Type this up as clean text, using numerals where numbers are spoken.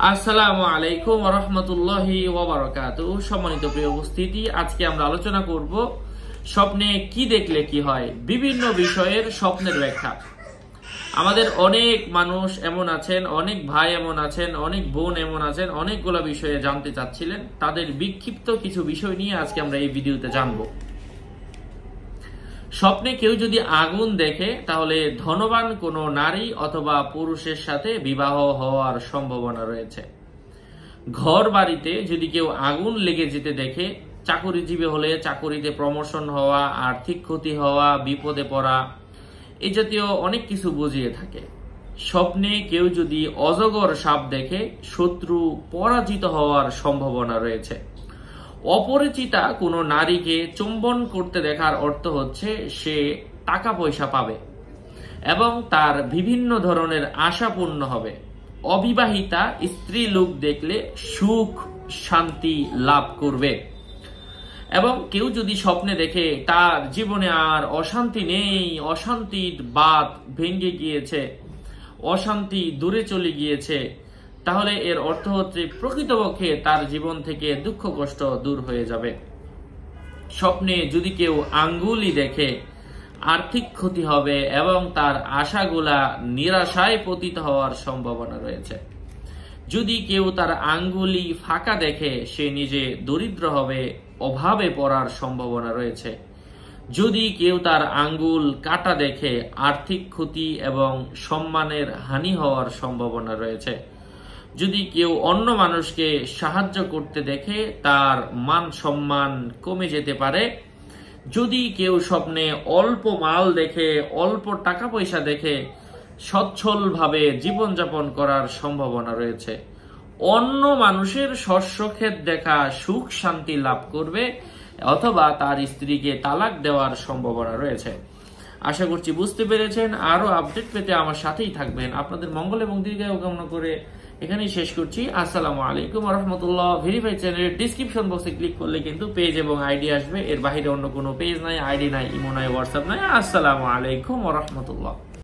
আসসালামু আলাইকুম ওয়া রাহমাতুল্লাহি ওয়া বারাকাতুহু। সম্মানিত প্রিয় উপস্থিতি, আজকে আমরা আলোচনা করব স্বপ্নে কি দেখলে কি হয়, বিভিন্ন বিষয়ের স্বপ্নের ব্যাখ্যা। আমাদের অনেক মানুষ এমন আছেন, অনেক ভাই এমন আছেন, অনেক বোন এমন আছেন, অনেকগুলো বিষয়ে জানতে চাচ্ছিলেন। তাদের বিক্ষিপ্ত কিছু বিষয় নিয়ে আজকে আমরা এই ভিডিওতে জানব। স্বপ্নে কেউ যদি আগুন দেখে তাহলে ধনবান কোনো নারী অথবা পুরুষের সাথে বিবাহ হওয়ার সম্ভাবনা রয়েছে। ঘর বাড়িতে যদি কেউ আগুন লেগে যেতে দেখে, চাকরিজীবী হলে চাকরিতে প্রমোশন হওয়া, আর্থিক ক্ষতি হওয়া, বিপদে পড়া, এই জাতীয় অনেক কিছু বুঝিয়ে থাকে। স্বপ্নে কেউ যদি অজগর সাপ দেখে, শত্রু পরাজিত হওয়ার সম্ভাবনা রয়েছে। অপরিচিতা কোনো নারীকে চুম্বন করতে দেখার অর্থ হচ্ছে সে টাকা পয়সা পাবে এবং তার বিভিন্ন ধরনের আশা পূর্ণ হবে। অবিবাহিতা স্ত্রী লোক দেখলে সুখ শান্তি লাভ করবে। এবং কেউ যদি স্বপ্নে দেখে তার জীবনে আর অশান্তি নেই, অশান্তির বাঁধ ভেঙে গিয়েছে, অশান্তি দূরে চলে গিয়েছে, তাহলে এর অর্থ হচ্ছে প্রকৃতপক্ষে তার জীবন থেকে দুঃখ কষ্ট দূর হয়ে যাবে। স্বপ্নে যদি কেউ আঙ্গুলি দেখে, আর্থিক ক্ষতি হবে এবং তার আশাগুলা নিরাশায় পতিত হওয়ার সম্ভাবনা রয়েছে। যদি কেউ তার আঙ্গুলি ফাঁকা দেখে, সে নিজে দরিদ্র হবে, অভাবে পড়ার সম্ভাবনা রয়েছে। যদি কেউ তার আঙ্গুল কাটা দেখে, আর্থিক ক্ষতি এবং সম্মানের হানি হওয়ার সম্ভাবনা রয়েছে। যদি কেউ অন্য মানুষকে সাহায্য করতে দেখে, তার মান সম্মান কমে যেতে পারে। যদি কেউ স্বপ্নে অল্প মাল দেখে, অল্প টাকা পয়সা দেখে, সচ্ছলভাবে জীবনযাপন করার সম্ভাবনা রয়েছে। অন্য মানুষের শস্যক্ষেত দেখা সুখ শান্তি লাভ করবে অথবা তার স্ত্রীকে তালাক দেওয়ার সম্ভাবনা রয়েছে। আশা করছি বুঝতে পেরেছেন। আরো আপডেট পেতে আমার সাথেই থাকবেন। আপনাদের মঙ্গল এবং দীর্ঘায়ু কামনা করে এখানেই শেষ করছি। আসসালামু আলাইকুম ওয়া রাহমাতুল্লাহ। ভেরিফাই চ্যানেলের ডেসক্রিপশন বক্সে ক্লিক করলে কিন্তু পেজ এবং আইডি আসবে। এর বাইরে অন্য কোনো পেজ নাই, আইডি নাই, ইমো নাই, হোয়াটসঅ্যাপ নাই। আসসালামু আলাইকুম ওয়া রাহমাতুল্লাহ।